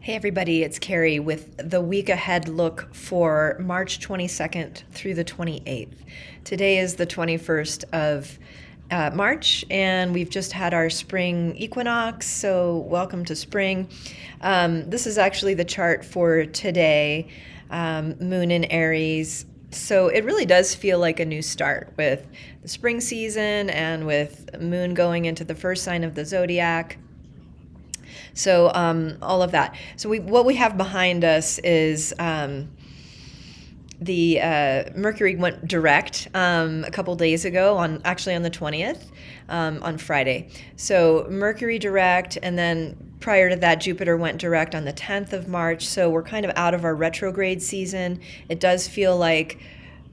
Hey everybody, it's Kerry with the week ahead look for March 22nd through the 28th. Today is the 21st of March, and we've just had our spring equinox, so welcome to spring. This is actually the chart for today, moon in Aries. So it really does feel like a new start with the spring season and with moon going into the first sign of the zodiac. So all of that. So what we have behind us is the Mercury went direct a couple days ago, on the 20th, on Friday. So Mercury direct, and then prior to that, Jupiter went direct on the 10th of March. So we're kind of out of our retrograde season. It does feel like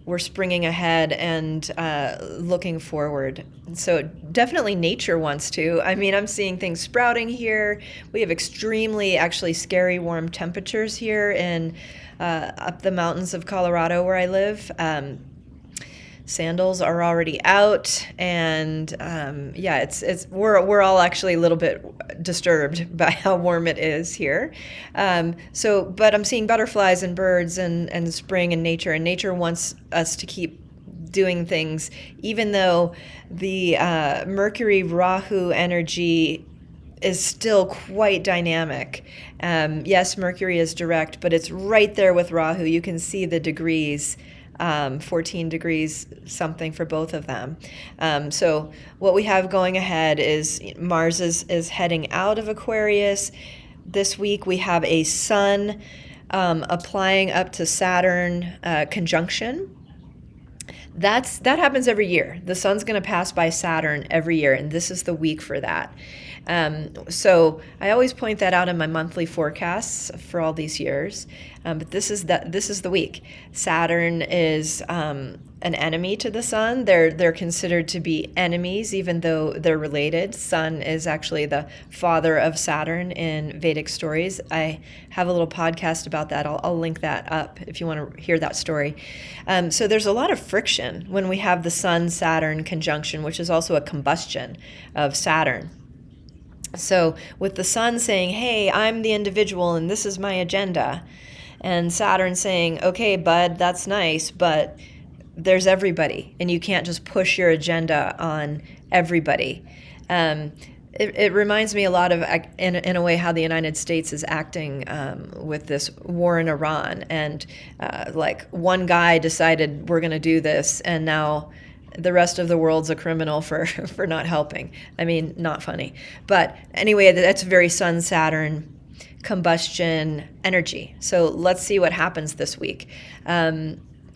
we're springing ahead and looking forward. So definitely nature wants to. I mean, I'm seeing things sprouting here. We have extremely, actually scary warm temperatures here in up the mountains of Colorado where I live. Sandals are already out, and we're all actually a little bit disturbed by how warm it is here. But I'm seeing butterflies and birds and spring and nature wants us to keep doing things, even though the Mercury Rahu energy is still quite dynamic. Yes, Mercury is direct, but it's right there with Rahu. You can see the degrees. 14 degrees something for both of them. So what we have going ahead is Mars is heading out of Aquarius. This week we have a Sun applying up to Saturn conjunction. That happens every year. The Sun's going to pass by Saturn every year, and this is the week for that. So I always point that out in my monthly forecasts for all these years. But this is the week. Saturn is an enemy to the Sun. They're considered to be enemies, even though they're related. Sun is actually the father of Saturn in Vedic stories. I have a little podcast about that. I'll link that up if you want to hear that story. So there's a lot of friction when we have the Sun-Saturn conjunction, which is also a combustion of Saturn. So with the Sun saying, hey, I'm the individual and this is my agenda, and Saturn saying, okay, bud, that's nice, but there's everybody, and you can't just push your agenda on everybody. It reminds me a lot of, in a way, how the United States is acting with this war in Iran. And like one guy decided we're going to do this, and now the rest of the world's a criminal for not helping. I mean, not funny. But anyway, that's very Sun-Saturn combustion energy. So let's see what happens this week.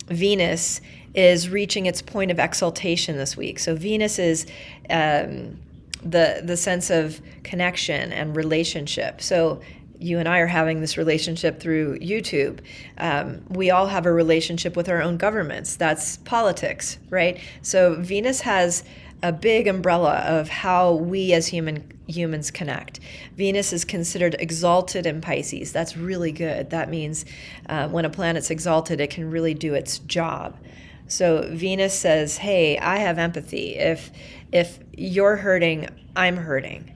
Venus is reaching its point of exaltation this week. So Venus is the sense of connection and relationship. So you and I are having this relationship through YouTube. We all have a relationship with our own governments. That's politics, right? So Venus has a big umbrella of how we as humans connect. Venus is considered exalted in Pisces. That's really good. That means when a planet's exalted, it can really do its job. So Venus says, hey, I have empathy. If you're hurting, I'm hurting.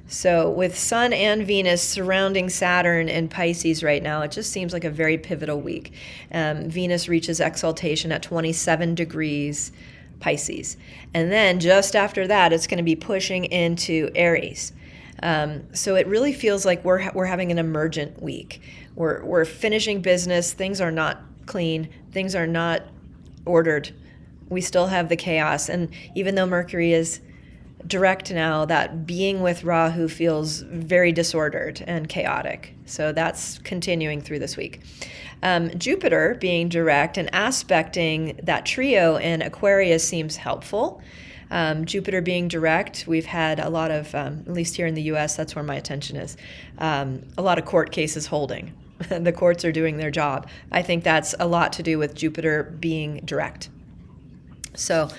So with Sun and Venus surrounding Saturn in Pisces right now, it just seems like a very pivotal week. Venus reaches exaltation at 27 degrees Pisces. And then just after that, it's going to be pushing into Aries. So it really feels like we're having an emergent week. We're finishing business. Things are not clean. Things are not ordered. We still have the chaos. And even though Mercury is direct now, that being with Rahu feels very disordered and chaotic. So that's continuing through this week. Jupiter being direct and aspecting that trio in Aquarius seems helpful. Jupiter being direct, we've had a lot of, at least here in the US, that's where my attention is, a lot of court cases holding. The courts are doing their job. I think that's a lot to do with Jupiter being direct. So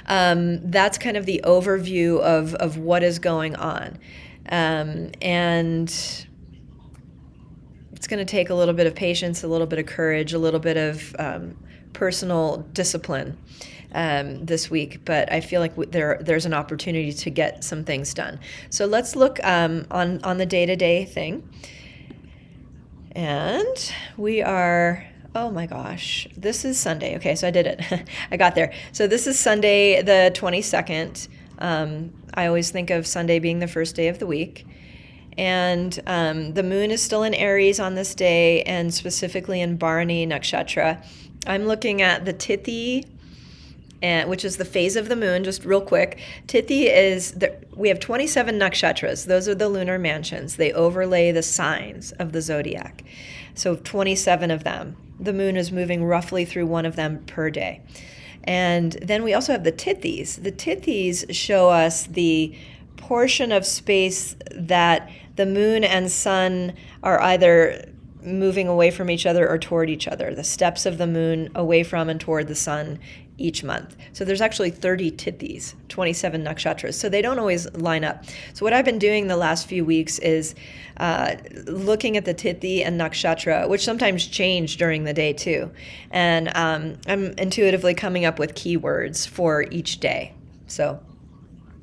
that's kind of the overview of what is going on. And it's going to take a little bit of patience, a little bit of courage, a little bit of personal discipline this week. But I feel like there's an opportunity to get some things done. So let's look on the day-to-day thing. And we are, oh my gosh, this is Sunday. Okay, so I did it. I got there. So this is Sunday the 22nd. I always think of Sunday being the first day of the week. And the moon is still in Aries on this day, and specifically in Bharani Nakshatra. I'm looking at the Tithi, which is the phase of the moon, just real quick. Tithi is, we have 27 nakshatras. Those are the lunar mansions. They overlay the signs of the zodiac. So 27 of them. The moon is moving roughly through one of them per day. And then we also have the Tithis. The Tithis show us the portion of space that the moon and sun are either moving away from each other or toward each other. The steps of the moon away from and toward the sun each month. So there's actually 30 Tithis, 27 nakshatras. So they don't always line up. So what I've been doing the last few weeks is looking at the Tithi and nakshatra, which sometimes change during the day too. And I'm intuitively coming up with keywords for each day. So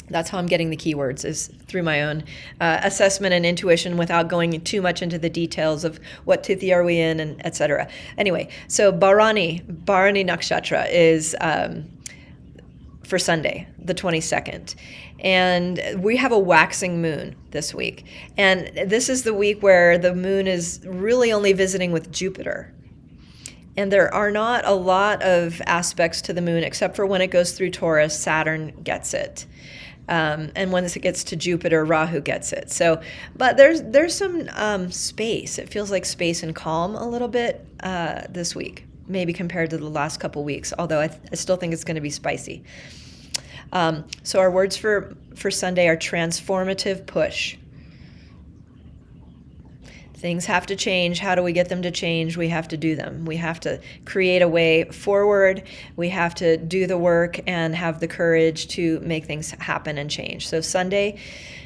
that's how I'm getting the keywords, is through my own assessment and intuition without going too much into the details of what Tithi are we in and etc. Anyway, so Bharani Nakshatra is for Sunday, the 22nd. And we have a waxing moon this week. And this is the week where the moon is really only visiting with Jupiter. And there are not a lot of aspects to the moon, except for when it goes through Taurus, Saturn gets it. And when it gets to Jupiter, Rahu gets it. So, but there's some space. It feels like space and calm a little bit this week, maybe compared to the last couple weeks, although I still think it's going to be spicy. So our words for Sunday are transformative push. Things have to change. How do we get them to change? We have to do them. We have to create a way forward. We have to do the work and have the courage to make things happen and change. So Sunday,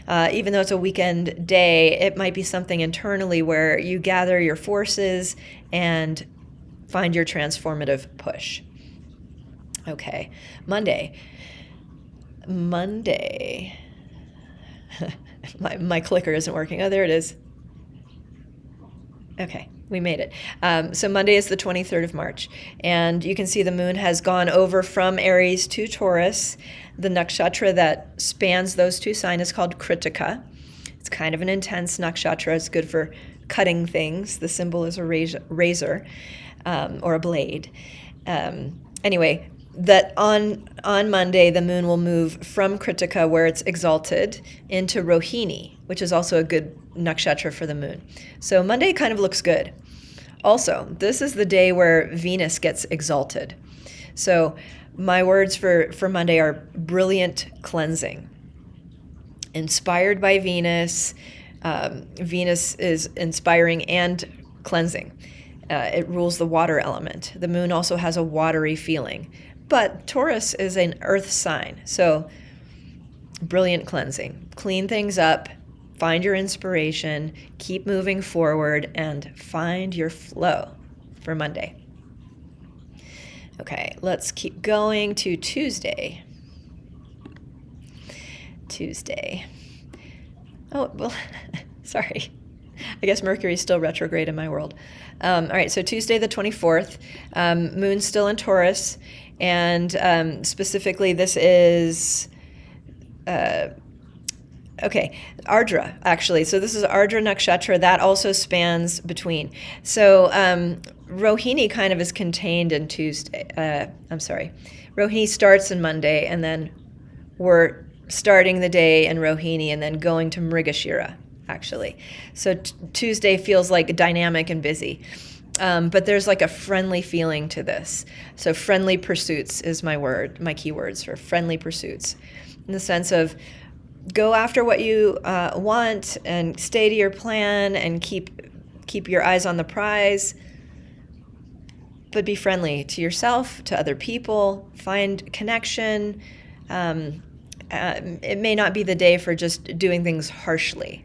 even though it's a weekend day, it might be something internally where you gather your forces and find your transformative push. Okay, Monday. My clicker isn't working. Oh, there it is. Okay, we made it. So Monday is the 23rd of March, and you can see the moon has gone over from Aries to Taurus. The nakshatra that spans those two signs is called Kritika. It's kind of an intense nakshatra. It's good for cutting things. The symbol is a razor or a blade. Anyway, that on Monday, the moon will move from Kritika, where it's exalted, into Rohini, which is also a good nakshatra for the moon. So Monday kind of looks good. Also, this is the day where Venus gets exalted. So my words for Monday are brilliant cleansing. Inspired by Venus. Venus is inspiring and cleansing. It rules the water element. The moon also has a watery feeling. But Taurus is an earth sign, so brilliant cleansing. Clean things up, find your inspiration, keep moving forward, and find your flow for Monday. Okay, let's keep going to Tuesday. Oh, well, sorry. I guess Mercury is still retrograde in my world. All right, so Tuesday the 24th, moon's still in Taurus. And specifically, this is, Ardra, actually. So this is Ardra Nakshatra. That also spans between. So Rohini kind of is contained in Tuesday. Rohini starts on Monday, and then we're starting the day in Rohini and then going to Mrigashira, actually. So Tuesday feels like dynamic and busy. But there's like a friendly feeling to this. So friendly pursuits is my keywords for friendly pursuits, in the sense of go after what you want and stay to your plan and keep your eyes on the prize, but be friendly to yourself, to other people, find connection. It may not be the day for just doing things harshly.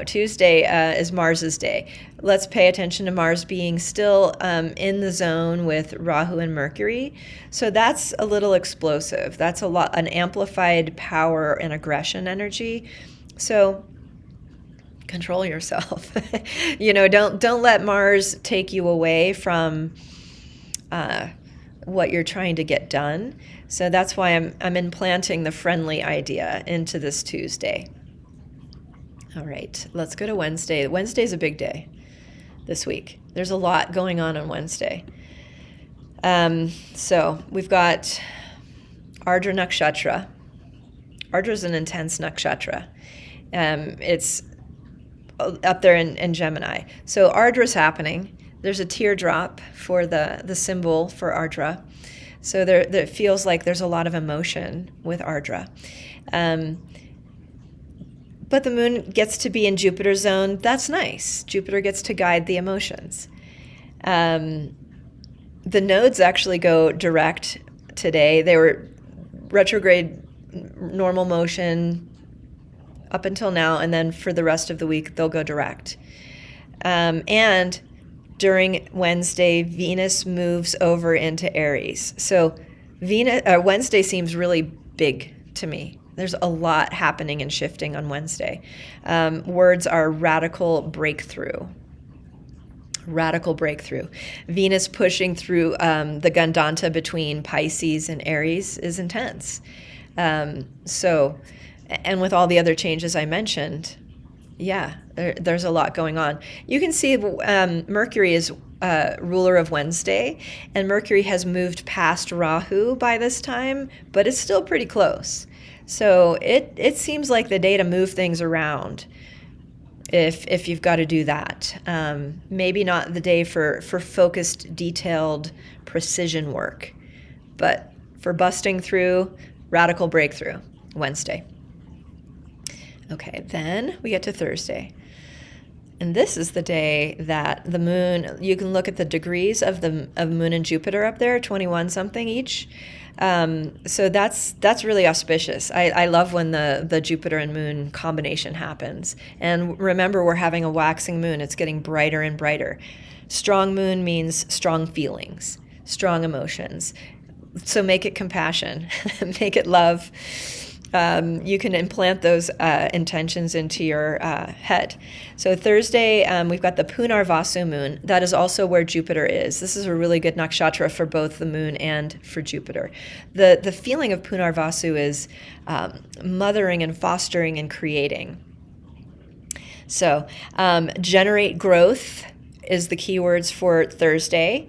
Tuesday is Mars's day. Let's pay attention to Mars being still in the zone with Rahu and Mercury. So that's a little explosive. That's an amplified power and aggression energy. So Control yourself. Don't let Mars take you away from what you're trying to get done. So that's why I'm implanting the friendly idea into this Tuesday. All right, let's go to Wednesday. Wednesday's a big day this week. There's a lot going on Wednesday. So we've got Ardra Nakshatra. Ardra is an intense nakshatra. It's up there in Gemini. So Ardra's happening. There's a teardrop for the symbol for Ardra. So it feels like there's a lot of emotion with Ardra. But the moon gets to be in Jupiter's zone. That's nice. Jupiter gets to guide the emotions. The nodes actually go direct today. They were retrograde normal motion up until now, and then for the rest of the week, they'll go direct. And during Wednesday, Venus moves over into Aries. So Wednesday seems really big to me. There's a lot happening and shifting on Wednesday. Words are radical breakthrough. Radical breakthrough. Venus pushing through the Gandanta between Pisces and Aries is intense. And with all the other changes I mentioned, there's a lot going on. You can see Mercury is ruler of Wednesday, and Mercury has moved past Rahu by this time, but it's still pretty close. So it seems like the day to move things around if you've got to do that. Maybe not the day for focused, detailed precision work, but for busting through, radical breakthrough, Wednesday. Okay, then we get to Thursday. And this is the day that the moon, you can look at the degrees of moon and Jupiter up there, 21 something each. So that's really auspicious. I love when the Jupiter and moon combination happens. And remember, we're having a waxing moon. It's getting brighter and brighter. Strong moon means strong feelings, strong emotions. So make it compassion, make it love. You can implant those intentions into your head. So Thursday, we've got the Punarvasu moon. That is also where Jupiter is. This is a really good nakshatra for both the moon and for Jupiter. The feeling of Punarvasu is mothering and fostering and creating. So generate growth is the keywords for Thursday.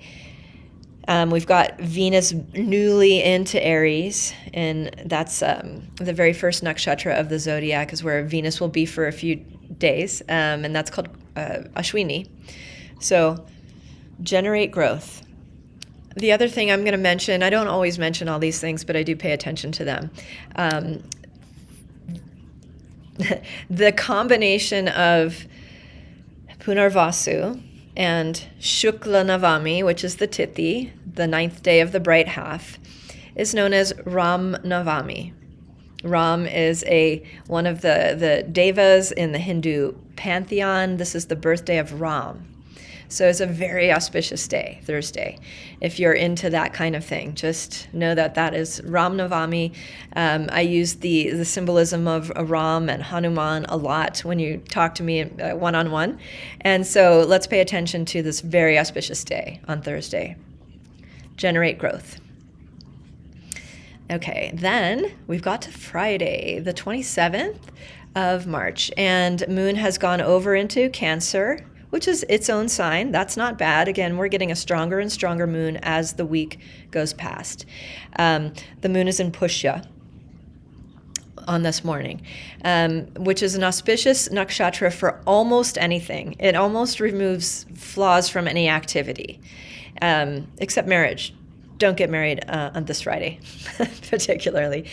We've got Venus newly into Aries, and that's the very first nakshatra of the zodiac is where Venus will be for a few days, and that's called Ashwini. So generate growth. The other thing I'm going to mention, I don't always mention all these things, but I do pay attention to them. The combination of Punarvasu and Shukla Navami, which is the Tithi, the ninth day of the bright half, is known as Ram Navami. Ram is one of the devas in the Hindu pantheon. This is the birthday of Ram. So it's a very auspicious day, Thursday. If you're into that kind of thing, just know that is Ram Navami. I use the symbolism of Ram and Hanuman a lot when you talk to me one-on-one. And so let's pay attention to this very auspicious day on Thursday. Generate growth. Okay, then we've got to Friday, the 27th of March, and Moon has gone over into Cancer, which is its own sign. That's not bad. Again, we're getting a stronger and stronger moon as the week goes past. The moon is in Pushya on this morning, which is an auspicious nakshatra for almost anything. It almost removes flaws from any activity, except marriage. Don't get married on this Friday, particularly.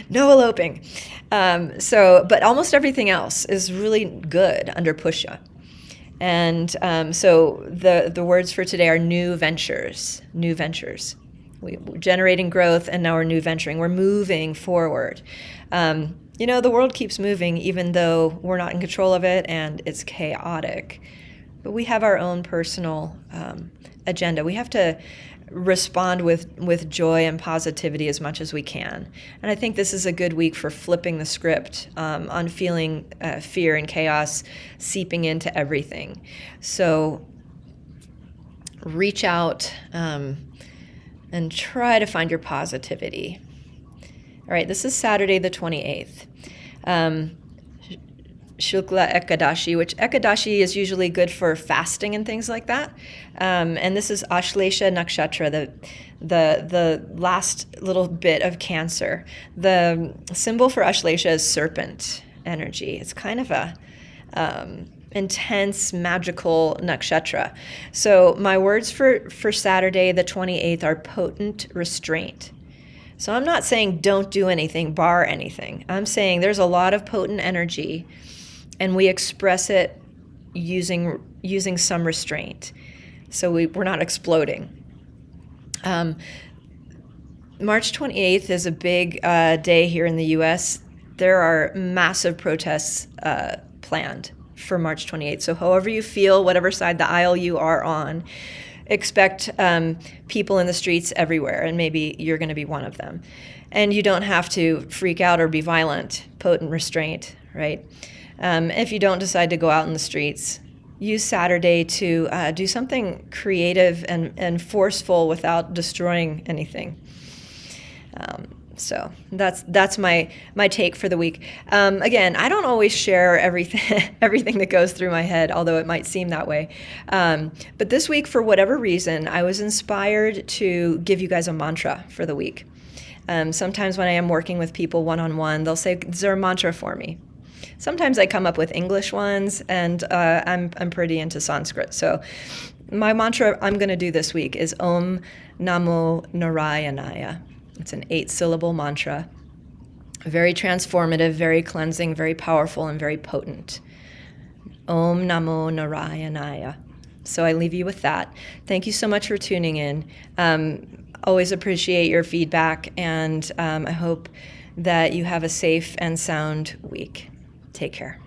No eloping. But almost everything else is really good under Pushya. And so the words for today are new ventures. We're generating growth, and now we're new venturing. We're moving forward. The world keeps moving even though we're not in control of it and it's chaotic. But we have our own personal agenda. We have to respond with joy and positivity as much as we can. And I think this is a good week for flipping the script on feeling fear and chaos seeping into everything. So reach out and try to find your positivity. All right, this is Saturday the 28th. Shukla Ekadashi, which Ekadashi is usually good for fasting and things like that. And this is Ashlesha Nakshatra, the last little bit of Cancer. The symbol for Ashlesha is serpent energy. It's kind of a intense, magical nakshatra. So my words for Saturday the 28th are potent restraint. So I'm not saying don't do anything, bar anything. I'm saying there's a lot of potent energy, and we express it using some restraint. So we're not exploding. March 28th is a big day here in the U.S. There are massive protests planned for March 28th. So however you feel, whatever side the aisle you are on, expect people in the streets everywhere, and maybe you're going to be one of them. And you don't have to freak out or be violent. Potent restraint, right? If you don't decide to go out in the streets, use Saturday to do something creative and forceful without destroying anything. So that's my take for the week. Again, I don't always share everything that goes through my head, although it might seem that way. But this week, for whatever reason, I was inspired to give you guys a mantra for the week. Sometimes when I am working with people one-on-one, they'll say, "Is there a mantra for me?" Sometimes I come up with English ones, and I'm pretty into Sanskrit. So my mantra I'm going to do this week is Om Namo Narayanaya. It's an 8-syllable mantra. Very transformative, very cleansing, very powerful, and very potent. Om Namo Narayanaya. So I leave you with that. Thank you so much for tuning in. Always appreciate your feedback, and I hope that you have a safe and sound week. Take care.